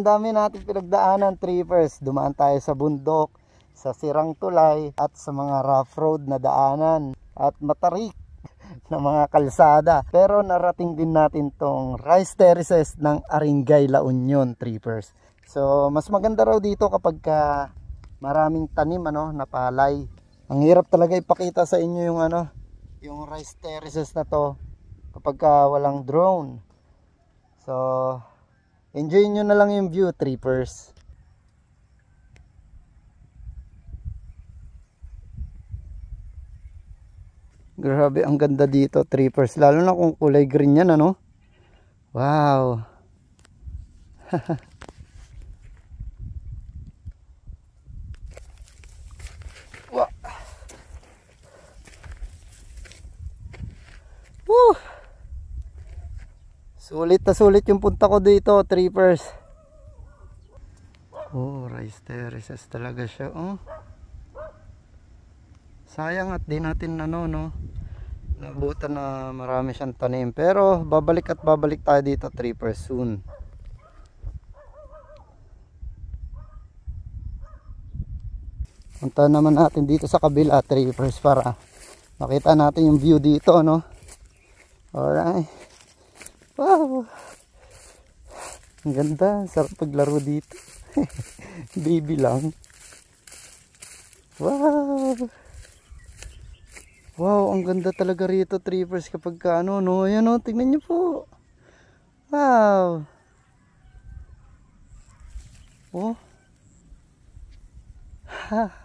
Ang dami natin pinagdaanan, trippers. Dumaan tayo sa bundok, sa sirang tulay, at sa mga rough road na daanan, at matarik na mga kalsada. Pero narating din natin tong rice terraces ng Aringay, La Union, trippers. So mas maganda raw dito kapag maraming tanim na palay. Ang hirap talaga ipakita sa inyo yung yung rice terraces na to kapag walang drone. So enjoy nyo na lang yung view, trippers. Grabe, ang ganda dito, trippers. Lalo na kung kulay green yan, Wow. Woo! Sulit na sulit yung punta ko dito, trippers. Oh, rice terraces talaga siya, Sayang at di natin nabutan na marami siyang tanim. Pero babalik tayo dito, trippers, soon. Punta naman natin dito sa kabila, trippers, para makita natin yung view dito, Alright. Wow. Ang ganda, sarap paglaro dito. Baby lang. Wow. Wow, ang ganda talaga rito, trippers, kapag ayan tingnan niyo po. Wow. Oh. Ha.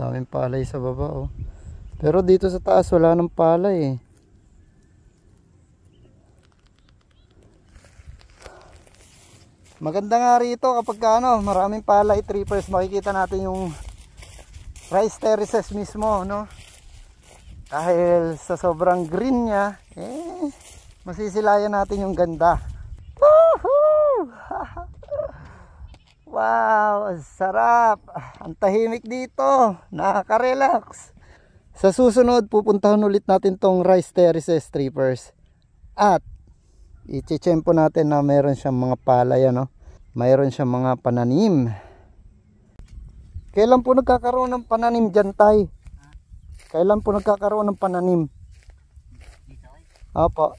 Daming palay sa baba, Pero dito sa taas wala nang palay, Maganda nga rito kapag maraming palay, trippers. Makikita natin yung rice terraces mismo, Dahil sa sobrang green niya, masisilayan natin yung ganda. Woohoo! Wow, sarap. Ang tahimik dito, nakaka-relax. Sa susunod, pupuntahan ulit natin tong rice terraces, trippers. At i-chechempo natin na mayroon siyang mga palay, mayroon siyang mga pananim. Kailan po nagkakaroon ng pananim dyan, tay? Kailan po nagkakaroon ng pananim? Opo.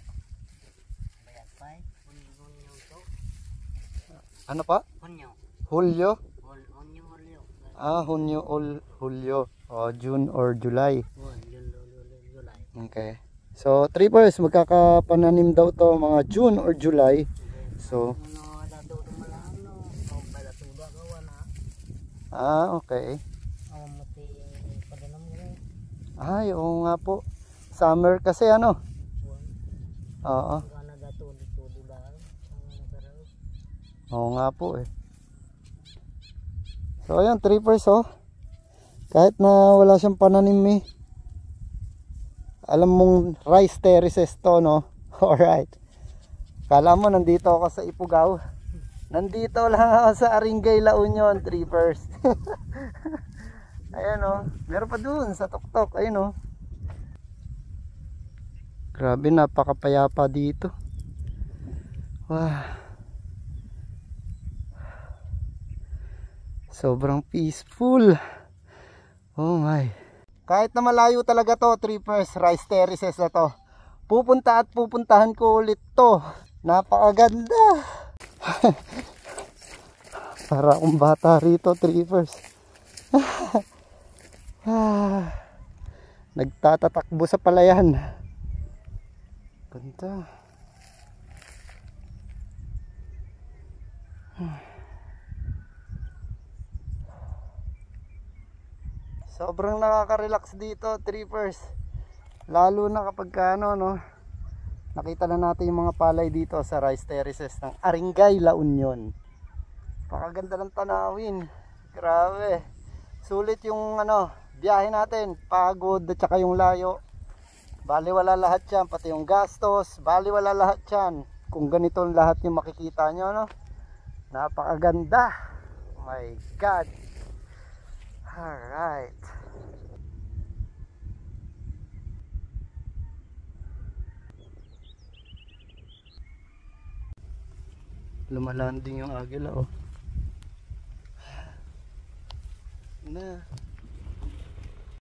Ano pa? Hulyo? Hulyo. June or July. Okay. So, trippers, magkakapananim daw to mga June or July. So, okay. Ay, oo nga po. Summer kasi Oo. Oo nga po So, ayan, trippers, kahit na wala siyang pananim, alam mong rice terraces to, Alright. Kala mo nandito ako sa Ifugao. Nandito lang ako sa Aringay, La Union, trippers. Ayan, meron pa dun sa tuktok. Ayun, Grabe, napakapayapa dito. Wow. Sobrang peaceful. Oh my. Kahit na malayo talaga to, trippers, rice terraces na to, pupuntahan ko ulit to. Napakaganda. Para akong bata rito, trippers. Nagtatatakbo sa palayan. Ganda. Sobrang nakaka-relax dito, trippers. Lalo na kapag nakita na natin yung mga palay dito sa rice terraces ng Aringay, La Union. Pakaganda ng tanawin. Grabe. Sulit yung biyahe natin. Pagod at saka yung layo. Baliwala lahat yan. Pati yung gastos. Baliwala lahat yan. Kung ganito lahat yung makikita nyo, napakaganda. Oh my God. Alright. Lumalanding yung agila oh. Na.